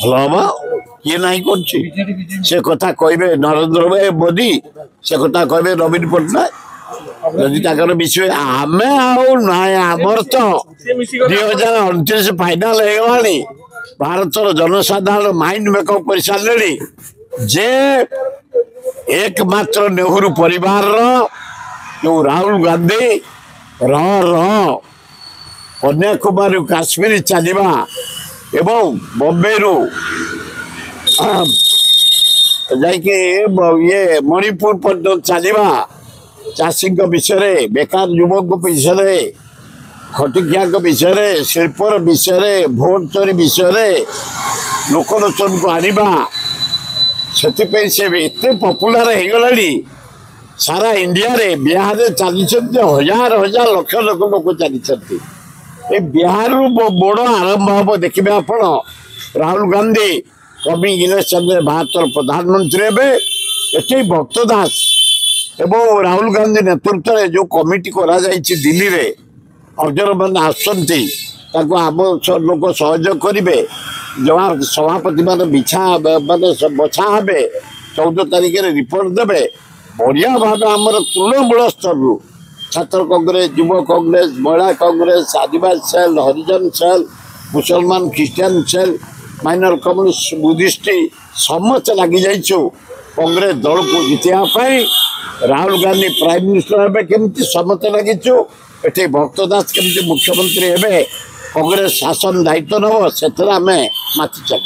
भल हम किए ना से कथा कहे नरेंद्र भाई मोदी से कथा कहे नवीन पट्टनायक जदि विषय आम आमर तो 2029 फाइनाल होगा भारतर जनसाधारण माइंड मेकअप कर सारे जे एकमात्र नेहरू परिवार जो राहुल गांधी कन्याकुमारी काश्मीर चलवा एवं बॉम्बे रू ये मणिपुर पर्यटन चलवा चाषी विषय बेकार युवक विषय खटिकिया विषय शिल्पर विषय भोट चोरी विषय लोकलोचन को आनिबा से एत पपुलार हो गला सारा इंडिया रे बिहार रे चली हजार हजार लक्ष लक्ष लोक चली बिहार बड़ आरंभ हम देखिए आप राहुल गांधी कमिंग इलेक्शन में भारत प्रधानमंत्री हे भक्त दास एवं राहुल गांधी नेतृत्व में जो कमिटी करा दिल्ली रे ऑब्जर्वर मैंने आसती आम लोक सहयोग करेंगे जहाँ सभापति मान बिछा माने बछा हे 14 तारिख में रिपोर्ट देवे बढ़िया भाव आम तृणमूल स्तर छात्र कांग्रेस युव कांग्रेस महिला कांग्रेस आदिवासी सेल हरिजन सेल मुसलमान ख्रीस्टान सेल माइनर कम्युनिस्ट बुद्धिस्ट समस्त लग जाइछु कांग्रेस दल को जिताई राहुल गांधी प्राइम मिनिस्टर हे केमती समस्त लगिछु एटे भक्त दास केमती मुख्यमंत्री हे कांग्रेस शासन दायित्व नब से माति चल।